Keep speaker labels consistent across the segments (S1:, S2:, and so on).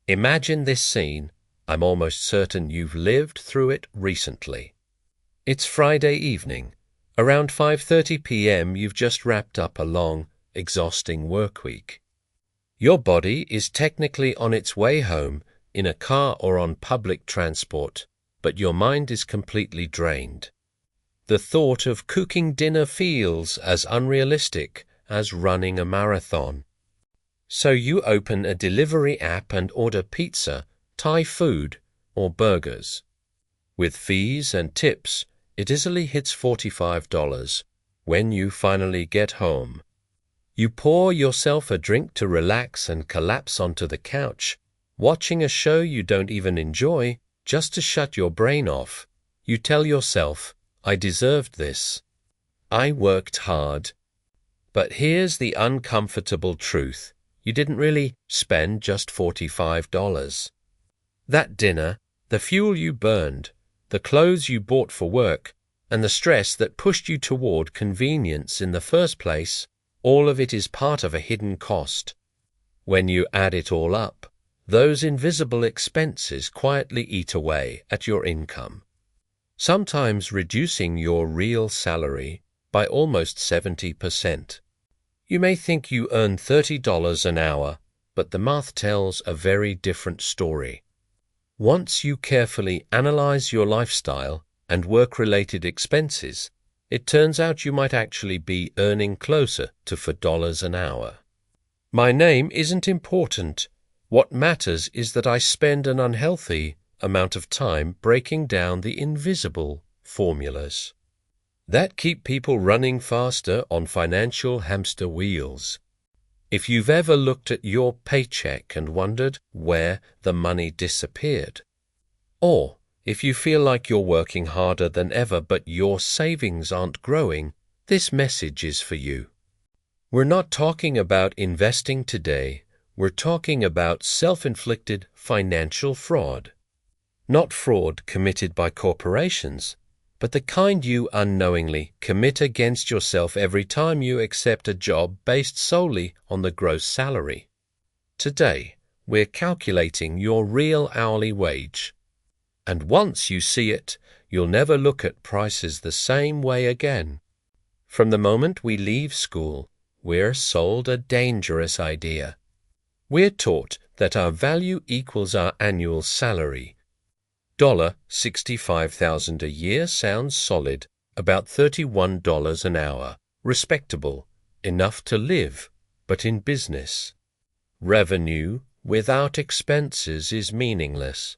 S1: Imagine this scene. I'm almost certain you've lived through it recently. It's Friday evening. Around 5:30 p.m. you've just wrapped up a long, exhausting work week. Your body is technically on its way home in a car or on public transport, but your mind is completely drained. The thought of cooking dinner feels as unrealistic as running a marathon. So you open a delivery app and order pizza, Thai food, or burgers. With fees and tips, it easily hits $45 when you finally get home. You pour yourself a drink to relax and collapse onto the couch, watching a show you don't even enjoy just to shut your brain off. You tell yourself, I deserved this. I worked hard. But here's the uncomfortable truth. You didn't really spend just $45. That dinner, the fuel you burned, the clothes you bought for work, and the stress that pushed you toward convenience in the first place, all of it is part of a hidden cost. When you add it all up, those invisible expenses quietly eat away at your income, sometimes reducing your real salary by almost 70%. You may think you earn $30 an hour, but the math tells a very different story. Once you carefully analyze your lifestyle and work-related expenses, it turns out you might actually be earning closer to $4 an hour. My name isn't important. What matters is that I spend an unhealthy amount of time breaking down the invisible formulas that keep people running faster on financial hamster wheels. If you've ever looked at your paycheck and wondered where the money disappeared, or if you feel like you're working harder than ever but your savings aren't growing, this message is for you. We're not talking about investing today. We're talking about self-inflicted financial fraud. Not fraud committed by corporations, but the kind you unknowingly commit against yourself every time you accept a job based solely on the gross salary. Today, we're calculating your real hourly wage. And once you see it, you'll never look at prices the same way again. From the moment we leave school, we're sold a dangerous idea. We're taught that our value equals our annual salary. $65,000 a year sounds solid, about $31 an hour, respectable, enough to live, but in business, revenue without expenses is meaningless.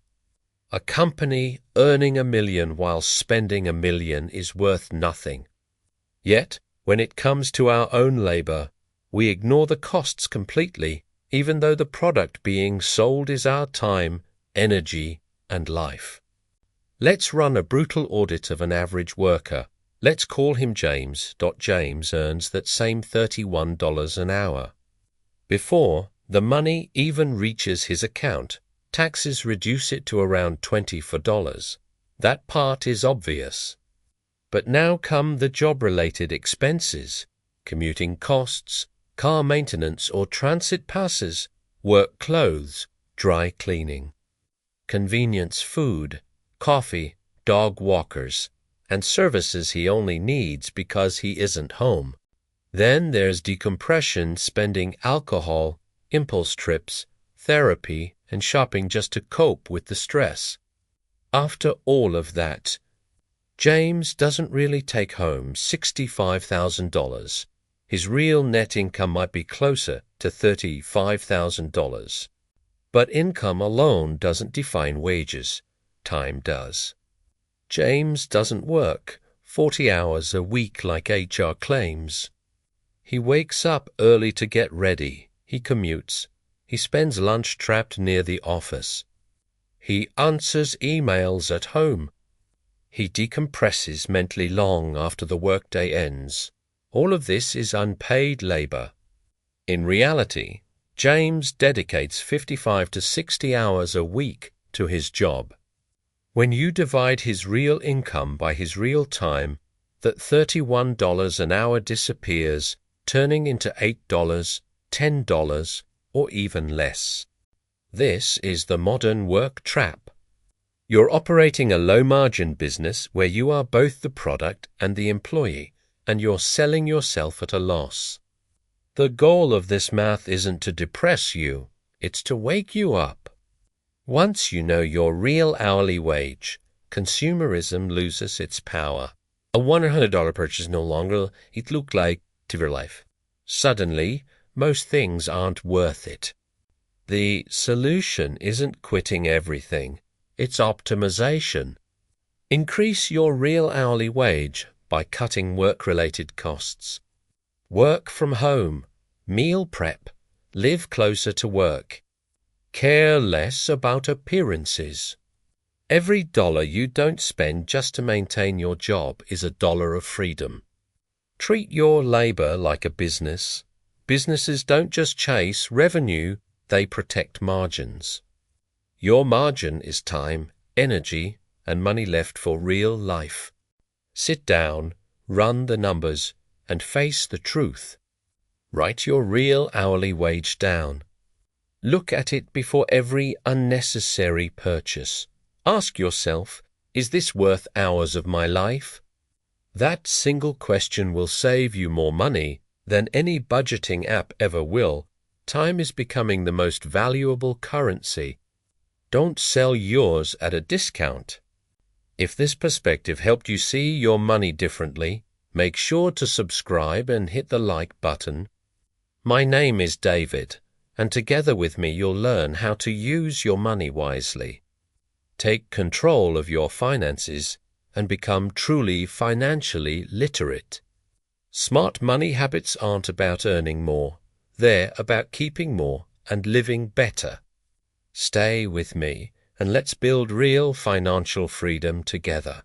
S1: A company earning $1 million while spending $1 million is worth nothing. Yet, when it comes to our own labor, we ignore the costs completely, even though the product being sold is our time, energy, and life. Let's run a brutal audit of an average worker. Let's call him James. James earns that same $31 an hour. Before the money even reaches his account, taxes reduce it to around $24. That part is obvious. But now come the job-related expenses, commuting costs, car maintenance or transit passes, work clothes, dry cleaning, convenience food, coffee, dog walkers, and services he only needs because he isn't home. Then there's decompression, spending alcohol, impulse trips, therapy, and shopping just to cope with the stress. After all of that, James doesn't really take home $65,000. His real net income might be closer to $35,000. But income alone doesn't define wages. Time does. James doesn't work 40 hours a week like HR claims. He wakes up early to get ready. He commutes. He spends lunch trapped near the office. He answers emails at home. He decompresses mentally long after the workday ends. All of this is unpaid labor. In reality, James dedicates 55 to 60 hours a week to his job. When you divide his real income by his real time, that $31 an hour disappears, turning into $8, $10, or even less. This is the modern work trap. You're operating a low-margin business where you are both the product and the employee, and you're selling yourself at a loss. The goal of this math isn't to depress you, it's to wake you up. Once you know your real hourly wage, consumerism loses its power. A $100 purchase no longer, it looked like to your life. Suddenly, most things aren't worth it. The solution isn't quitting everything, it's optimization. Increase your real hourly wage by cutting work-related costs. Work from home, meal prep, live closer to work. Care less about appearances. Every dollar you don't spend just to maintain your job is a dollar of freedom. Treat your labor like a business. Businesses don't just chase revenue, they protect margins. Your margin is time, energy, and money left for real life. Sit down, run the numbers, and face the truth. Write your real hourly wage down. Look at it before every unnecessary purchase. Ask yourself, is this worth hours of my life? That single question will save you more money than any budgeting app ever will. Time is becoming the most valuable currency. Don't sell yours at a discount. If this perspective helped you see your money differently, make sure to subscribe and hit the like button. My name is David, and together with me you'll learn how to use your money wisely. Take control of your finances and become truly financially literate. Smart money habits aren't about earning more. They're about keeping more and living better. Stay with me and let's build real financial freedom together.